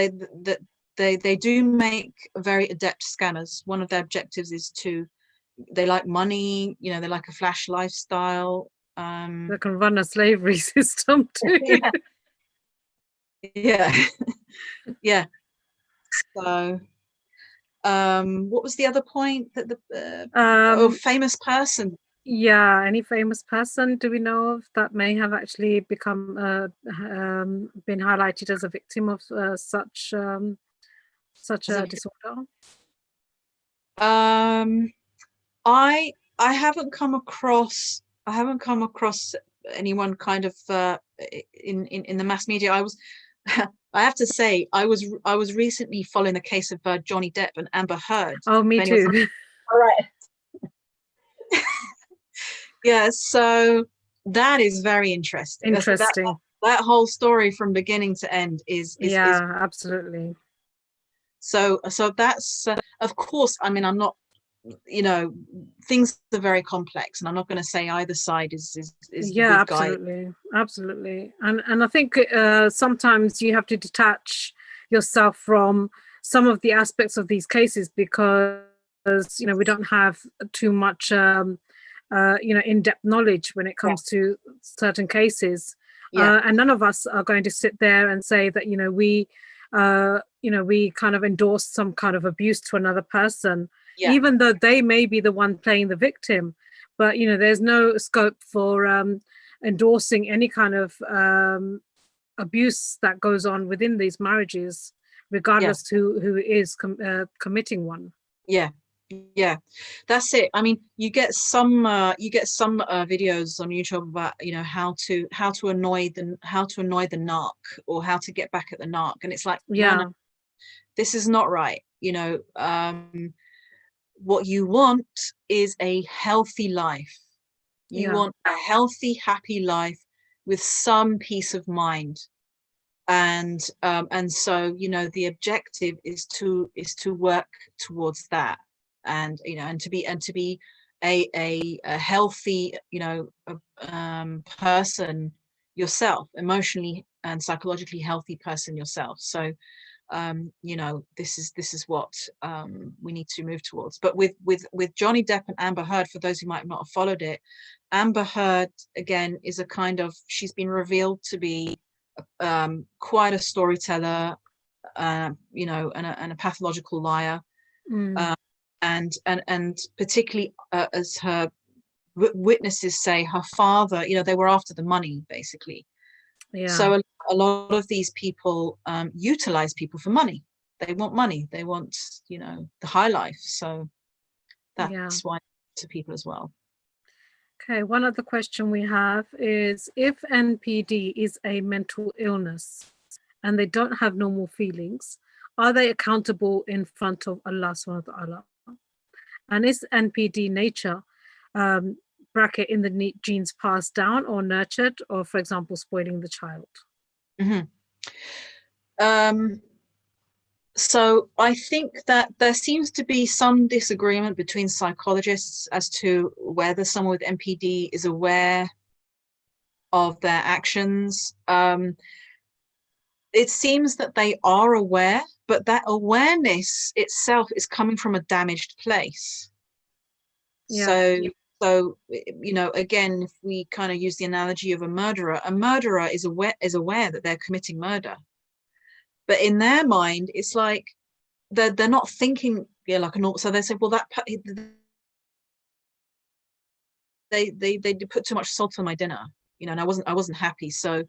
They do make very adept scammers. One of their objectives is they like money, you know, they like a flash lifestyle. They can run a slavery system too. Yeah. Yeah. So what was the other point? That the famous person. Yeah, any famous person do we know of that may have actually become been highlighted as a victim of such a disorder? I haven't come across anyone kind of in the mass media. I have to say, I was recently following the case of Johnny Depp and Amber Heard. Oh, me too. All right. Yeah, so that is very interesting. That whole story from beginning to end is absolutely. So that's of course, I mean, I'm not, you know, things are very complex, and I'm not going to say either side is yeah, absolutely. And I think sometimes you have to detach yourself from some of the aspects of these cases, because, you know, we don't have too much you know, in-depth knowledge when it comes to certain cases. And none of us are going to sit there and say that, you know, we kind of endorse some kind of abuse to another person, even though they may be the one playing the victim. But, you know, there's no scope for endorsing any kind of abuse that goes on within these marriages, regardless who is committing one. Yeah, that's it. I mean, you get some videos on YouTube about, you know, how to annoy the narc, or how to get back at the narc, and it's like, no, this is not right. You know, what you want is a healthy life. You want a healthy, happy life with some peace of mind. And so, you know, the objective is to work towards that. And, you know, and to be a healthy, you know, person yourself, emotionally and psychologically healthy person yourself. So, you know, this is what we need to move towards. But with Johnny Depp and Amber Heard, for those who might not have followed it, Amber Heard, again, is a kind of, she's been revealed to be quite a storyteller, you know, and a pathological liar. And particularly as her witnesses say, her father, you know, they were after the money, basically. So a lot of these people utilize people for money. They want money. They want, you know, the high life. So that's why to people as well. Okay, one other question we have is, if NPD is a mental illness and they don't have normal feelings, are they accountable in front of Allah subhanahu wa ta'ala? And is NPD nature bracket in the genes passed down or nurtured, or, for example, spoiling the child? So I think that there seems to be some disagreement between psychologists as to whether someone with NPD is aware of their actions. It seems that they are aware, but that awareness itself is coming from a damaged place. Yeah. So you know, again, if we kind of use the analogy of a murderer is aware that they're committing murder, but in their mind it's like they're not thinking, yeah, like a normal. So they say, well, that they put too much salt on my dinner, you know, and I wasn't happy, so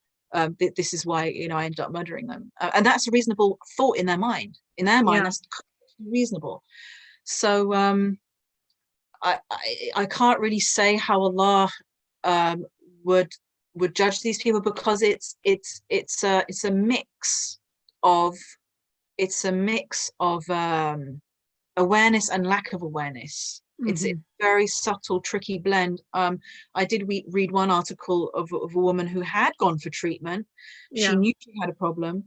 this is why, you know, I ended up murdering them, and that's a reasonable thought in their mind. In their mind, that's reasonable. So I can't really say how Allah would judge these people, because it's a mix of awareness and lack of awareness. It's a very subtle, tricky blend. I did read one article of a woman who had gone for treatment. She knew she had a problem.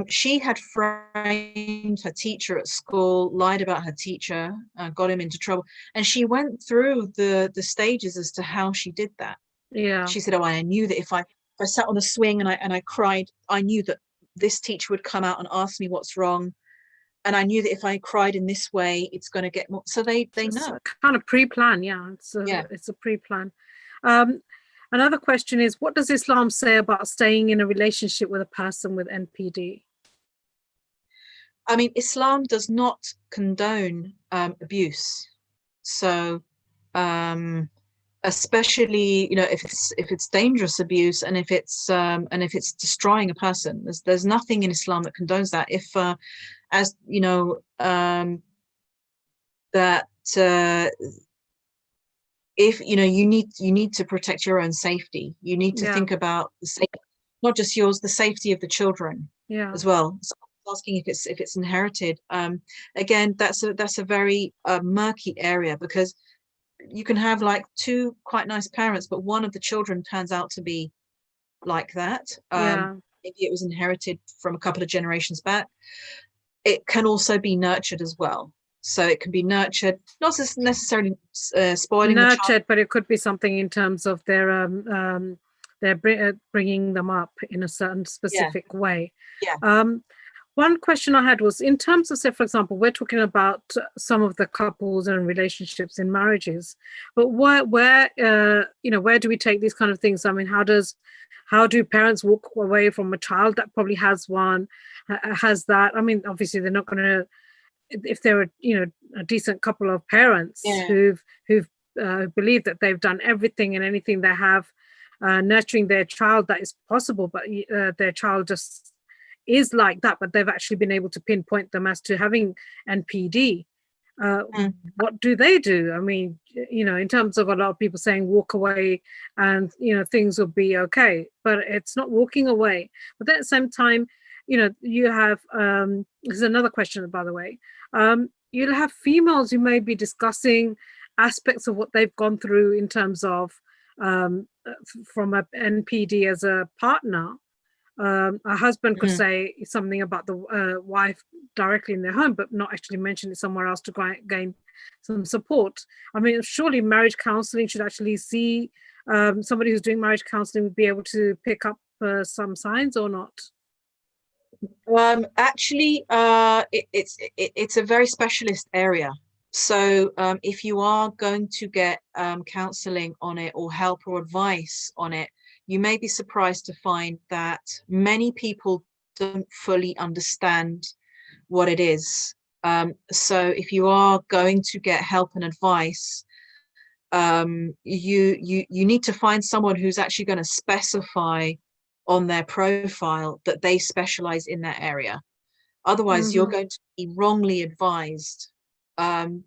She had framed her teacher at school, lied about her teacher, got him into trouble, and she went through the stages as to how she did that. She said, "Oh, I knew that if I sat on the swing and I cried, I knew that this teacher would come out and ask me what's wrong, and I knew that if I cried in this way, it's going to get more." So they know. Kind of pre-plan. It's a pre-plan. Another question is, what does Islam say about staying in a relationship with a person with NPD? I mean, Islam does not condone abuse. So especially, you know, if it's dangerous abuse, and if it's destroying a person, there's nothing in Islam that condones that. If as you know, that if you know, you need to protect your own safety. You need to think about the safety, not just yours, the safety of the children as well. So asking if it's inherited, again, that's a very murky area, because you can have like two quite nice parents, but one of the children turns out to be like that. Maybe it was inherited from a couple of generations back. It can also be nurtured as well. So it can be nurtured, not necessarily spoiling the child, but it could be something in terms of their bringing them up in a certain specific way. One question I had was, in terms of, say, for example, we're talking about some of the couples and relationships in marriages, but where do we take these kind of things? I mean, how do parents walk away from a child that probably has that? I mean, obviously they're not going to, if they're a decent couple of parents who've believed that they've done everything and anything they have nurturing their child that is possible, but their child just is like that, but they've actually been able to pinpoint them as to having NPD. What do they do? I mean, in terms of a lot of people saying walk away and things will be okay, but it's not walking away. But at the same time, you have this is another question, by the way. You'll have females who may be discussing aspects of what they've gone through in terms of from a NPD as a partner. A husband could say something about the wife directly in their home, but not actually mention it somewhere else to gain some support. I mean, surely marriage counseling should actually see somebody who's doing marriage counseling would be able to pick up some signs, or not? Actually, it's a very specialist area. So if you are going to get counseling on it, or help or advice on it, you may be surprised to find that many people don't fully understand what it is. So if you are going to get help and advice, you need to find someone who's actually going to specify on their profile that they specialize in that area. Otherwise, you're going to be wrongly advised,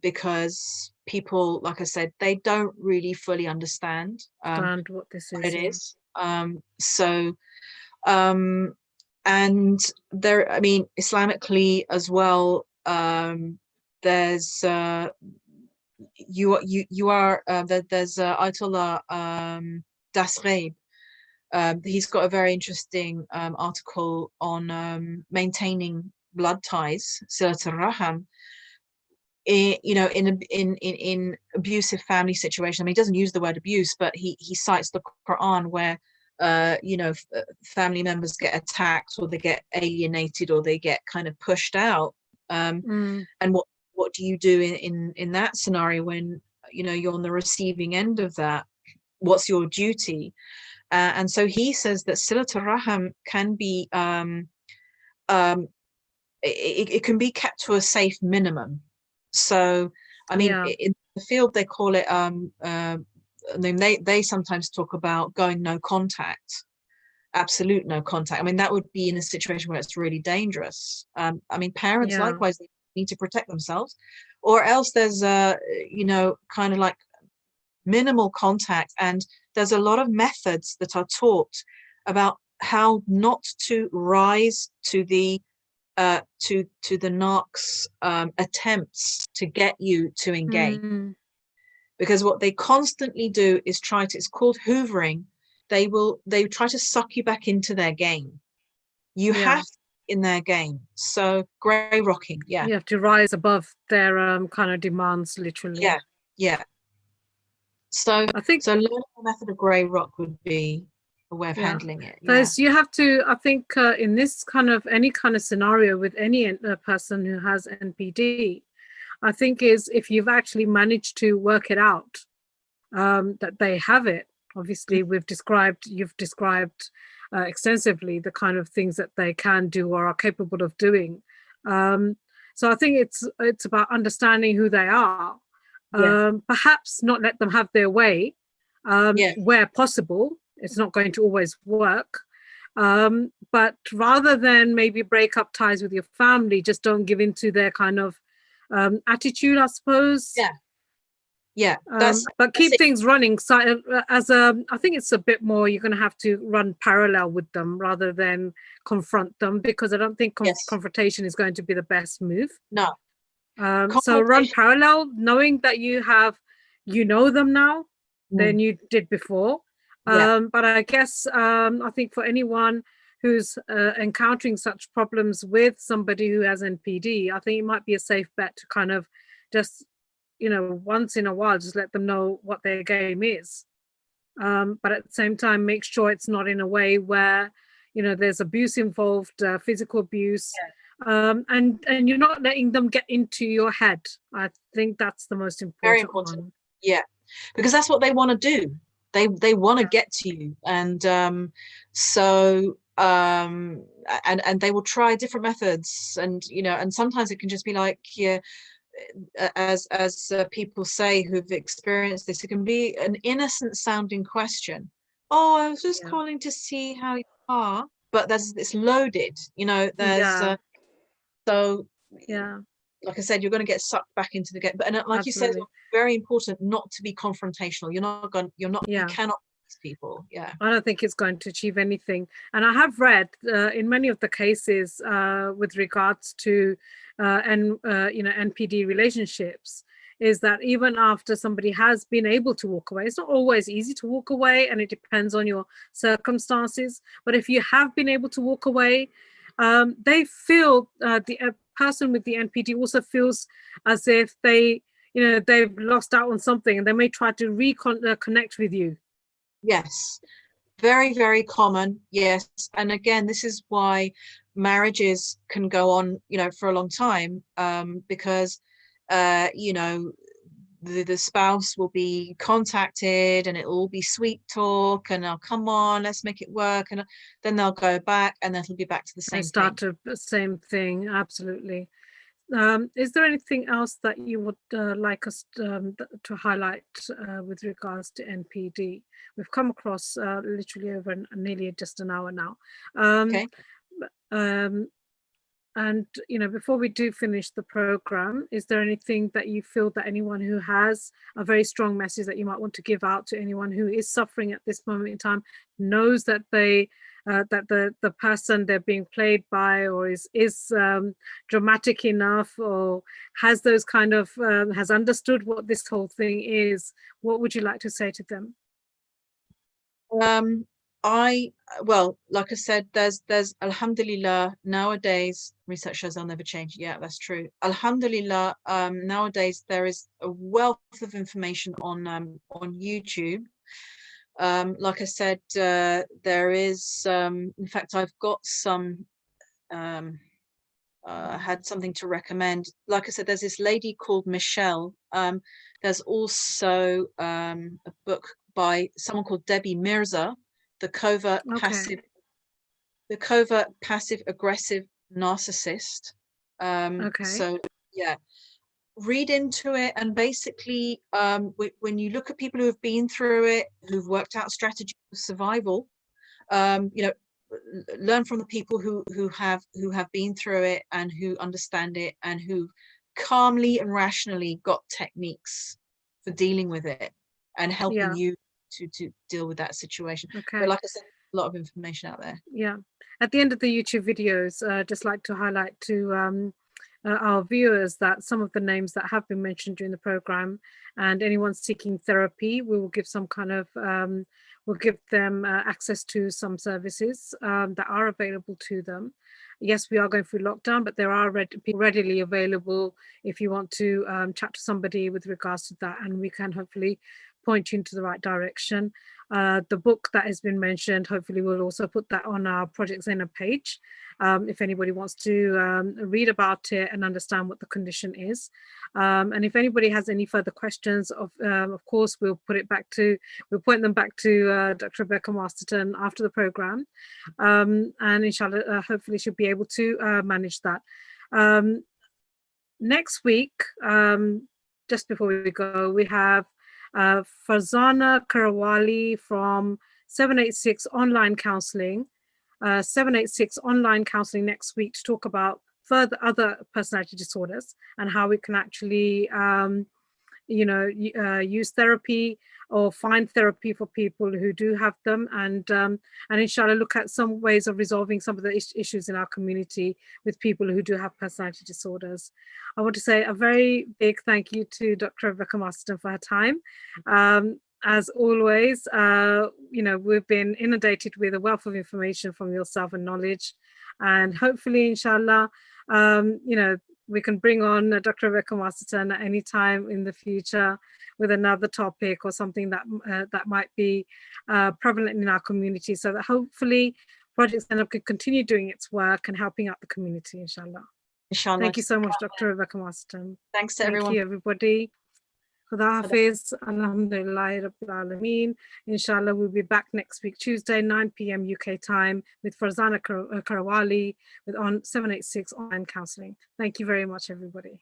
because people, like I said, they don't really fully understand what it is. And there, I mean, Islamically as well, there's there's Ayatollah Dasghaib. He's got a very interesting article on maintaining blood ties, Silat al-Raham, in abusive family situation. I mean, he doesn't use the word abuse, but he cites the Quran, where family members get attacked, or they get alienated, or they get kind of pushed out. And what do you do in that scenario when you're on the receiving end of that? What's your duty? And so he says that Silatul Rahim can be it can be kept to a safe minimum. So I mean, in the field they call it I mean, they sometimes talk about going no contact, absolute no contact. I mean, that would be in a situation where it's really dangerous. I mean, parents likewise, they need to protect themselves, or else there's kind of like minimal contact. And there's a lot of methods that are taught about how not to rise to the narc's attempts to get you to engage. Because what they constantly do is it's called hoovering. They try to suck you back into their game. You have to be in their game. So grey rocking, you have to rise above their kind of demands, literally. So I think learning the method of grey rock would be a way of handling it. So you have to, I think, in this kind of any kind of scenario with any person who has NPD, I think is if you've actually managed to work it out, that they have it. Obviously, you've described extensively the kind of things that they can do or are capable of doing. So I think it's about understanding who they are. Perhaps not let them have their way where possible. It's not going to always work. But rather than maybe break up ties with your family, just don't give into their kind of attitude, I suppose. But keep things running. So I think it's a bit more, you're going to have to run parallel with them rather than confront them, because I don't think confrontation is going to be the best move. No. So run parallel, knowing that you know them now than you did before. But I guess I think for anyone who's encountering such problems with somebody who has NPD, I think it might be a safe bet to kind of just, once in a while, just let them know what their game is. But at the same time, make sure it's not in a way where, there's abuse involved, physical abuse. And you're not letting them get into your head. I think that's the most important. Very important. One. Yeah, because that's what they want to do. They want to get to you, and and they will try different methods, and and sometimes it can just be like, as people say who've experienced this, it can be an innocent sounding question. Oh, I was just calling to see how you are, but it's loaded. So like I said, you're going to get sucked back into the game. But and like you said, it's very important not to be confrontational. You cannot please people. I don't think it's going to achieve anything. And I have read in many of the cases with regards to NPD relationships, is that even after somebody has been able to walk away, it's not always easy to walk away, and it depends on your circumstances. But if you have been able to walk away, they feel the person with the NPD also feels as if they've lost out on something, and they may try to reconnect with you. Yes, very, very common. Yes, and again, this is why marriages can go on, for a long time, because the spouse will be contacted, and it will be sweet talk, and they'll come on, let's make it work, and then they'll go back, and then it'll be back to the same thing. The same thing. Absolutely. Is there anything else that you would like us to highlight with regards to NPD? We've come across literally over nearly just an hour now. And before we do finish the program, is there anything that you feel that anyone who has a very strong message that you might want to give out to anyone who is suffering at this moment in time, knows that they that the person they're being played by or is dramatic enough, or has those kind of has understood what this whole thing is? What would you like to say to them? Well, like I said, there's alhamdulillah, nowadays research shows they'll never change. Yeah, that's true. Alhamdulillah, nowadays there is a wealth of information on YouTube, Like I said, there is, in fact, I've got some, had something to recommend. Like I said, there's this lady called Michelle. There's also a book by someone called Debbie Mirza, the covert Okay. passive aggressive narcissist. Okay. So yeah, read into it, and basically when you look at people who have been through it, who've worked out strategies of survival, you know, learn from the people who have been through it and who understand it and who calmly and rationally got techniques for dealing with it and helping Yeah. you to deal with that situation. But Okay. like I said, a lot of information out there. Yeah. At the end of the YouTube videos, just like to highlight to our viewers that some of the names that have been mentioned during the program, and anyone seeking therapy, we will give some kind of we'll give them access to some services that are available to them. Yes, we are going through lockdown, but there are people readily available if you want to chat to somebody with regards to that, and we can hopefully point you into the right direction. The book that has been mentioned, hopefully we'll also put that on our Project Zena page if anybody wants to read about it and understand what the condition is. And if anybody has any further questions, of course, we'll point them back to Dr. Rebecca Masterton after the program. And inshallah, hopefully she'll be able to manage that. Next week, just before we go, we have Farzana Karawali from 786 Online Counseling, 786 Online Counseling next week to talk about further other personality disorders and how we can actually, use therapy or find therapy for people who do have them, and inshallah look at some ways of resolving some of the issues in our community with people who do have personality disorders. I want to say a very big thank you to Dr. Rebecca Masterton for her time. As always, we've been inundated with a wealth of information from yourself and knowledge, and hopefully inshallah we can bring on Dr. Rebecca Masterton at any time in the future with another topic or something that that might be prevalent in our community, so that hopefully Project Stand Up can continue doing its work and helping out the community, inshallah. Inshallah. Thank you so much, Dr. Rebecca Masterton. Thanks to Thank everyone. you, everybody. Khuda Hafiz, Alhamdulillah Rabbil Alameen. Inshallah, we'll be back next week, Tuesday, 9 p.m. UK time, with Farzana Karawali on 786 Online Counseling. Thank you very much, everybody.